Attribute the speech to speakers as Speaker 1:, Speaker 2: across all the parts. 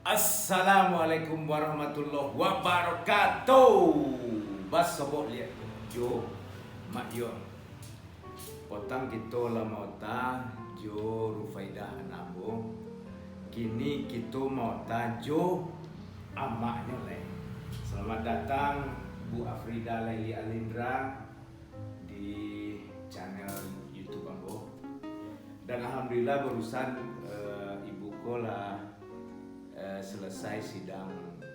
Speaker 1: Assalamualaikum warahmatullahi wabarakatuh. Bas sobok lihat jo mak yo. Potang kita lamota jo Rufaidah Anabo. Kini kita mau tajo amaknya le. Selamat datang Bu Afrida Laili Alindra di channel YouTube Ambo. Dan alhamdulillah barusan ibu kola selesai sidang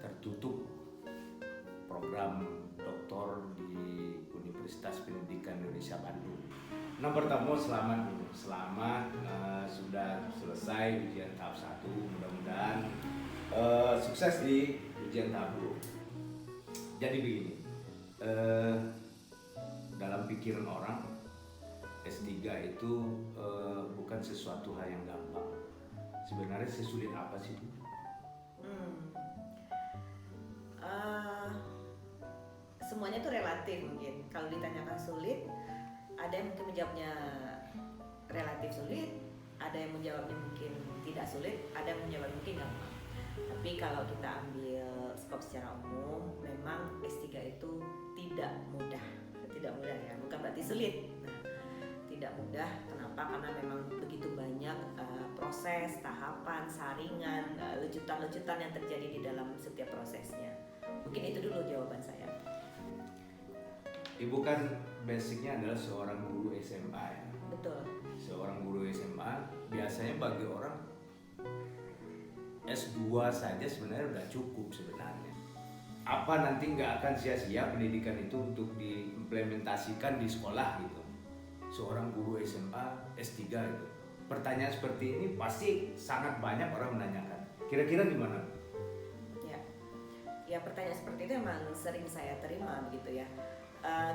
Speaker 1: tertutup program doktor di Universitas Pendidikan Indonesia Bandung. Yang pertama selamat sudah selesai ujian tahap 1, mudah-mudahan sukses di ujian tahap 2. Jadi begini, dalam pikiran orang S3 itu bukan sesuatu hal yang gampang. Sebenarnya sesulit apa sih?
Speaker 2: Semuanya itu relatif mungkin. Kalau ditanyakan sulit, ada yang mungkin menjawabnya relatif sulit, ada yang menjawabnya mungkin tidak sulit, ada yang menjawabnya mungkin gampang. Tapi kalau kita ambil skop secara umum, memang S3 itu tidak mudah ya, bukan berarti sulit. Nah, tidak mudah, kenapa? Karena memang begitu banyak proses, tahapan, saringan, lecutan-lecutan yang terjadi di dalam setiap prosesnya. Mungkin itu dulu jawaban saya.
Speaker 1: Ibu kan basicnya adalah seorang guru SMA ya.
Speaker 2: Betul.
Speaker 1: Seorang guru SMA biasanya bagi orang S2 saja sebenarnya udah cukup sebenarnya. Apa nanti nggak akan sia-sia pendidikan itu untuk diimplementasikan di sekolah gitu? Seorang guru SMA S3 itu. Pertanyaan seperti ini pasti sangat banyak orang menanyakan. Kira-kira gimana?
Speaker 2: Ya pertanyaan seperti itu memang sering saya terima begitu ya.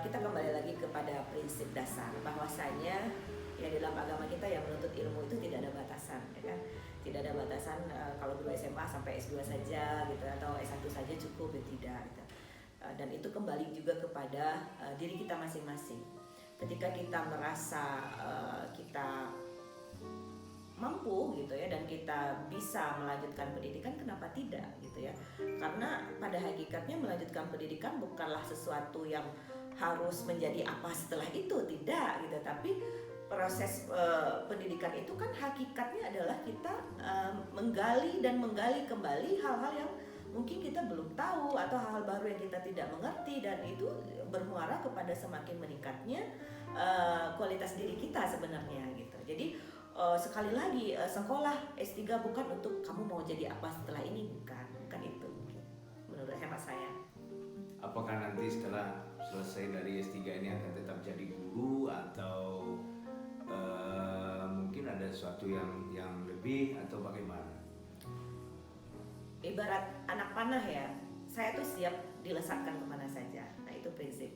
Speaker 2: Kita kembali lagi kepada prinsip dasar bahwasanya ya dalam agama kita yang menuntut ilmu itu tidak ada batasan, ya kan? Tidak ada batasan kalau guru SMA sampai S2 saja gitu atau S1 saja cukup, ya tidak gitu. Dan itu kembali juga kepada diri kita masing-masing. Ketika kita merasa kita mampu gitu ya dan kita bisa melanjutkan pendidikan, kenapa tidak gitu ya? Karena pada hakikatnya melanjutkan pendidikan bukanlah sesuatu yang harus menjadi apa setelah itu, tidak gitu. Tapi proses pendidikan itu kan hakikatnya adalah kita menggali kembali hal-hal yang mungkin kita belum tahu atau hal-hal baru yang kita tidak mengerti, dan itu bermuara kepada semakin meningkatnya kualitas diri kita sebenarnya gitu. Jadi sekali lagi sekolah S3 bukan untuk kamu mau jadi apa setelah ini, bukan itu menurut hemat saya.
Speaker 1: Apakah nanti setelah selesai dari S3 ini akan tetap jadi guru atau mungkin ada sesuatu yang lebih atau bagaimana?
Speaker 2: Ibarat anak panah ya, saya tuh siap dilesatkan kemana saja. Nah itu prinsip.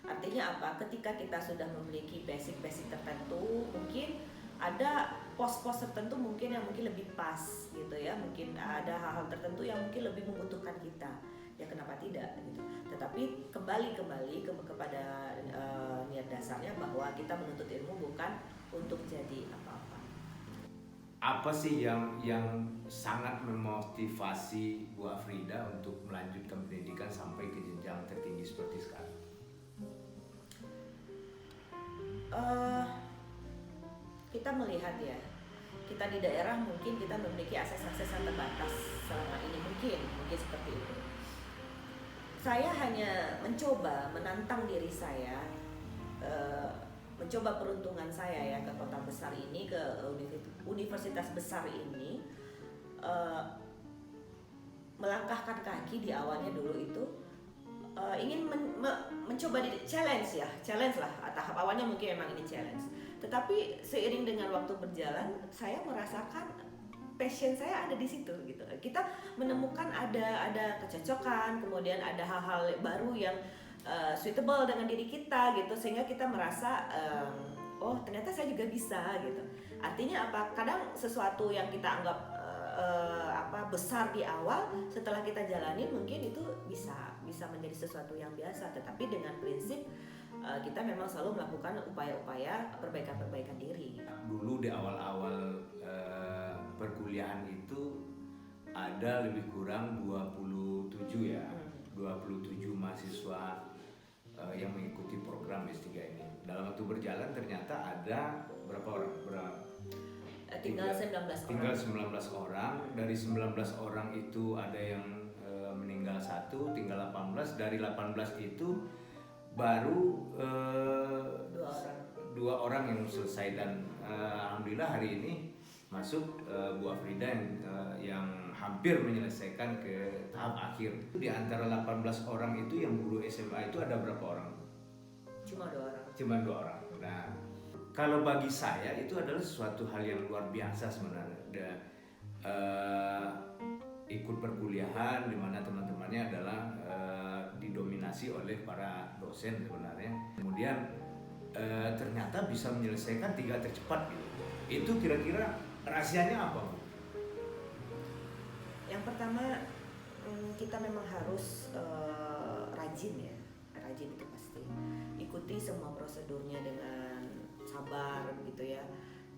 Speaker 2: Artinya apa? Ketika kita sudah memiliki basic tertentu, mungkin ada pos-pos tertentu mungkin yang mungkin lebih pas gitu ya. Mungkin ada hal-hal tertentu yang mungkin lebih membutuhkan kita. Ya kenapa tidak gitu. Tetapi kembali kepada niat dasarnya bahwa kita menuntut ilmu bukan untuk jadi apa-apa.
Speaker 1: Apa sih yang sangat memotivasi Bu Afrida untuk melanjutkan pendidikan sampai ke jenjang tertinggi seperti sekarang?
Speaker 2: Kita melihat ya, kita di daerah mungkin kita memiliki akses yang terbatas selama ini, mungkin seperti itu. Saya hanya menantang diri saya, mencoba peruntungan saya ya ke kota besar ini, ke universitas besar ini, melangkahkan kaki di awalnya dulu itu ingin mencoba challenge lah. Tahap awalnya mungkin memang ini challenge, tetapi seiring dengan waktu berjalan saya merasakan passion saya ada di situ gitu. Kita menemukan ada kecocokan, kemudian ada hal-hal baru yang suitable dengan diri kita gitu, sehingga kita merasa oh ternyata saya juga bisa gitu. Artinya apa? Kadang sesuatu yang kita anggap besar di awal, setelah kita jalanin mungkin itu bisa menjadi sesuatu yang biasa, tetapi dengan prinsip kita memang selalu melakukan upaya-upaya perbaikan diri.
Speaker 1: Dulu di awal-awal perkuliahan itu ada lebih kurang 27 ya, 27 mahasiswa yang mengikuti program S3 ini. Dalam waktu berjalan ternyata ada berapa orang?
Speaker 2: Tinggal 19
Speaker 1: Tinggal
Speaker 2: orang.
Speaker 1: 19 orang. Dari 19 orang itu ada yang meninggal 1, tinggal 18. Dari 18 itu baru 2 orang yang selesai, dan alhamdulillah hari ini masuk Bu Afrida yang hampir menyelesaikan ke tahap akhir. Di antara 18 orang itu yang guru SMA itu ada berapa orang?
Speaker 2: Cuma 2 orang.
Speaker 1: Cuma 2 orang. Nah, kalau bagi saya itu adalah suatu hal yang luar biasa sebenarnya. Ikut perkuliahan di mana teman-temannya adalah didominasi oleh para dosen sebenarnya. Kemudian ternyata bisa menyelesaikan 3 tercepat gitu. Itu kira-kira rahasianya apa?
Speaker 2: Yang pertama, kita memang harus rajin ya. Rajin itu pasti. Ikuti semua prosedurnya dengan sabar gitu ya.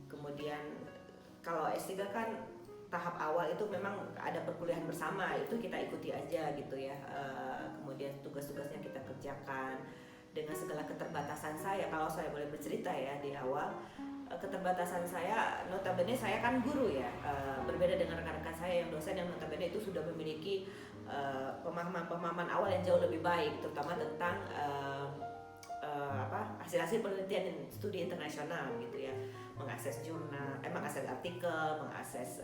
Speaker 2: Kemudian kalau S3 kan tahap awal itu memang ada perkuliahan bersama, itu kita ikuti aja gitu ya. Kemudian tugas-tugasnya kita kerjakan dengan segala keterbatasan saya. Kalau saya boleh bercerita ya di awal, keterbatasan saya, notabene saya kan guru ya, berbeda dengan rekan-rekan saya yang dosen yang notabene itu sudah memiliki pemahaman awal yang jauh lebih baik, terutama tentang hasil-hasil penelitian studi internasional gitu ya, mengakses jurnal, mengakses artikel, mengakses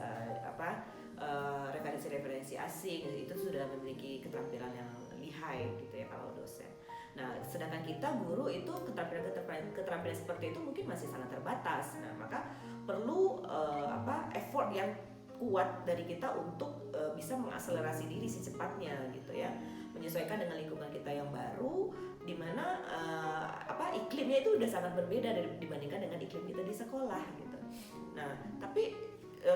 Speaker 2: referensi-referensi asing, itu sudah memiliki keterampilan yang lihai gitu ya kalau dosen. Nah, sedangkan kita guru itu keterampilan seperti itu mungkin masih sangat terbatas. Nah, maka perlu effort yang kuat dari kita untuk bisa mengakselerasi diri secepatnya gitu ya, menyesuaikan dengan lingkungan kita yang baru, di mana iklimnya itu udah sangat berbeda dibandingkan dengan iklim kita di sekolah gitu. Nah, tapi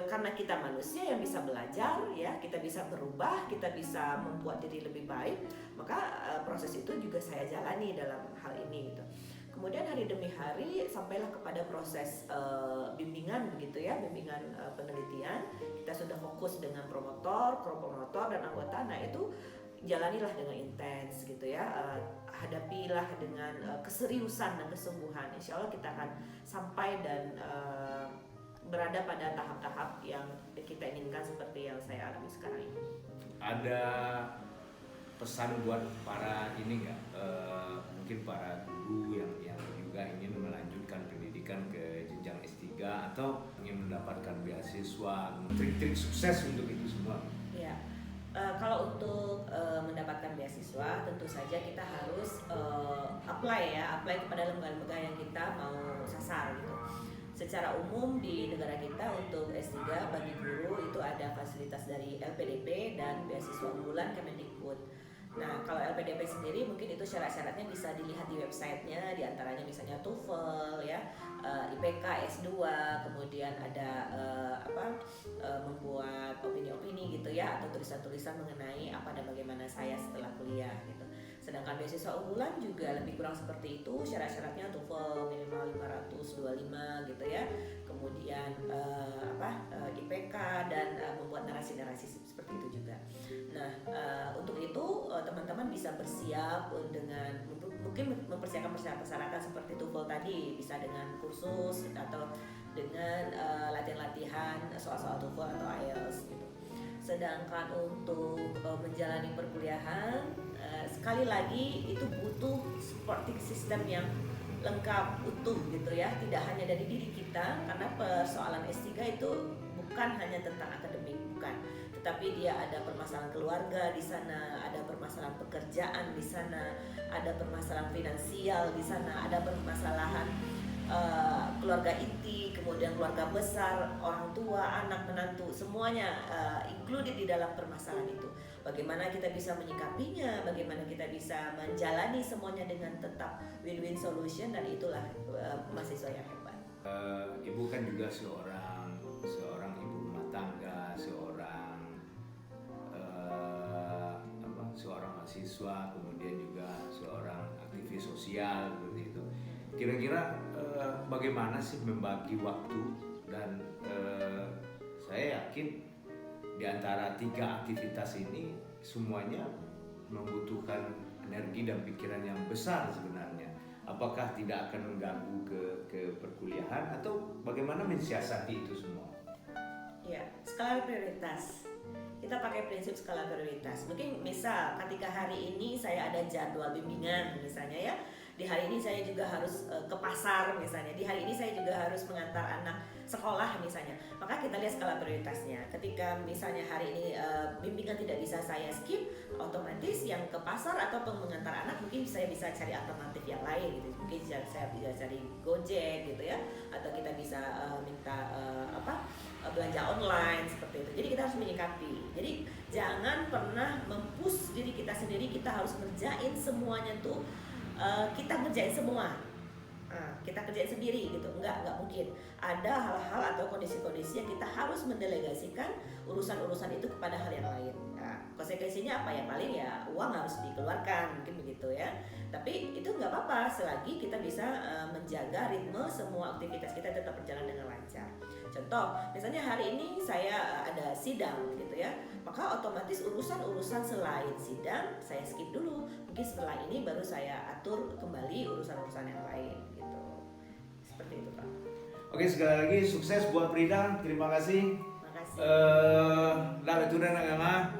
Speaker 2: karena kita manusia yang bisa belajar ya, kita bisa berubah, kita bisa membuat diri lebih baik, maka proses itu juga saya jalani dalam hal ini gitu. Kemudian hari demi hari sampailah kepada proses bimbingan begitu ya, bimbingan penelitian. Kita sudah fokus dengan promotor dan anggota. Nah, itu jalanilah dengan intens gitu ya, hadapilah dengan keseriusan dan kesungguhan. Insya Allah kita akan sampai dan berada pada tahap-tahap yang kita inginkan seperti yang saya alami sekarang ini.
Speaker 1: Ada pesan buat para ini nggak? Mungkin para guru yang juga ingin melanjutkan pendidikan ke jenjang S3 atau ingin mendapatkan beasiswa, trik-trik sukses untuk itu semua?
Speaker 2: Ya, kalau untuk mendapatkan beasiswa tentu saja kita harus apply kepada lembaga-lembaga yang kita mau sasar gitu. Secara umum di negara kita untuk S3 bagi guru itu ada fasilitas dari LPDP dan beasiswa unggulan Kemendikbud. Nah, kalau LPDP sendiri mungkin itu syarat-syaratnya bisa dilihat di websitenya, diantaranya misalnya TOEFL ya, IPK S2, kemudian ada membuat opini-opini gitu ya, atau tulisan-tulisan mengenai apa dan bagaimana saya setelah kuliah gitu. Sedangkan beasiswa unggulan juga lebih kurang seperti itu, syarat-syaratnya TOEFL minimal 525 gitu ya, kemudian IPK dan membuat narasi-narasi seperti itu juga. Nah, untuk itu teman-teman bisa bersiap dengan mungkin mempersiapkan persyaratan seperti TOEFL tadi, bisa dengan kursus atau dengan latihan-latihan soal-soal TOEFL atau IELTS gitu. Sedangkan untuk menjalani perkuliahan, sekali lagi itu butuh supporting system yang lengkap, utuh gitu ya, tidak hanya dari diri kita, karena persoalan S3 itu bukan hanya tentang akademik, bukan, tetapi dia ada permasalahan keluarga di sana, ada permasalahan pekerjaan di sana, ada permasalahan finansial di sana, ada permasalahan keluarga inti, kemudian keluarga besar, orang tua, anak, menantu, semuanya included di dalam permasalahan itu. Bagaimana kita bisa menyikapinya, bagaimana kita bisa menjalani semuanya dengan tetap win-win solution, dan itulah mahasiswa yang hebat.
Speaker 1: Ibu kan juga seorang ibu rumah tangga, seorang mahasiswa, kemudian juga seorang aktivis sosial seperti itu. Kira-kira bagaimana sih membagi waktu, dan saya yakin di antara 3 aktivitas ini semuanya membutuhkan energi dan pikiran yang besar sebenarnya. Apakah tidak akan mengganggu ke perkuliahan atau bagaimana mensiasati itu semua?
Speaker 2: Ya, skala prioritas. Kita pakai prinsip skala prioritas. Mungkin misal ketika hari ini saya ada jadwal bimbingan misalnya ya, di hari ini saya juga harus ke pasar misalnya, di hari ini saya juga harus mengantar anak sekolah misalnya. Maka kita lihat skala prioritasnya. Ketika misalnya hari ini bimbingan tidak bisa saya skip, otomatis yang ke pasar atau mengantar anak mungkin saya bisa cari alternatif yang lain gitu. Mungkin saya bisa cari Gojek gitu ya, atau kita bisa minta belanja online seperti itu. Jadi kita harus menyikapi. Jadi jangan pernah mempush diri kita sendiri, kita harus ngerjain semuanya tuh kita ngerjain semua. Kita kerjain sendiri gitu, enggak mungkin. Ada hal-hal atau kondisi-kondisi yang kita harus mendelegasikan urusan-urusan itu kepada hal yang lain. Nah, konsekuensinya apa ya, paling ya uang harus dikeluarkan mungkin begitu ya. Tapi itu nggak apa-apa selagi kita bisa menjaga ritme semua aktivitas kita tetap berjalan dengan lancar. Contoh, misalnya hari ini saya ada sidang gitu ya, maka otomatis urusan-urusan selain sidang saya skip dulu. Mungkin setelah ini baru saya atur kembali urusan-urusan yang lain gitu. Seperti itu Pak.
Speaker 1: Oke, sekali lagi sukses buat Frida. Terima kasih.
Speaker 2: Makasih.
Speaker 1: Lah itu dah nak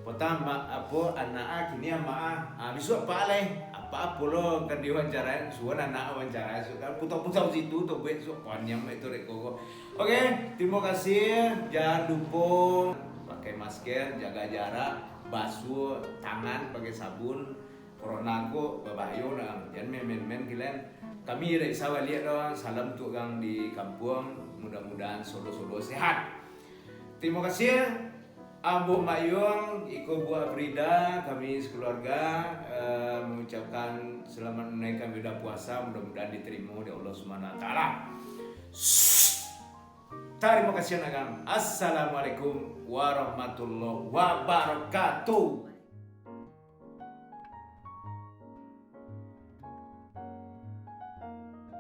Speaker 1: pertama apa anak kini ama besok apa leh apa lo kan diwawancara suan anak wawancara kan putar-putar situ tuh besok panjang itu rekoko. Oke, terima kasih. Jangan lupa pakai masker, jaga jarak, basuh tangan pakai sabun. Corona ko babayo na jangan main-main kalian. Kami dari Sawah lihat doang, salam untuk gang di kampung, mudah-mudahan solo-solo sehat. Terima kasih Abu Mayung, Iko Buah Frida, kami sekeluarga mengucapkan selamat menaikkan ibadah puasa, mudah-mudahan diterima oleh Allah Subhanahu wa taala. Terima kasih Nagam. Assalamualaikum warahmatullahi wabarakatuh.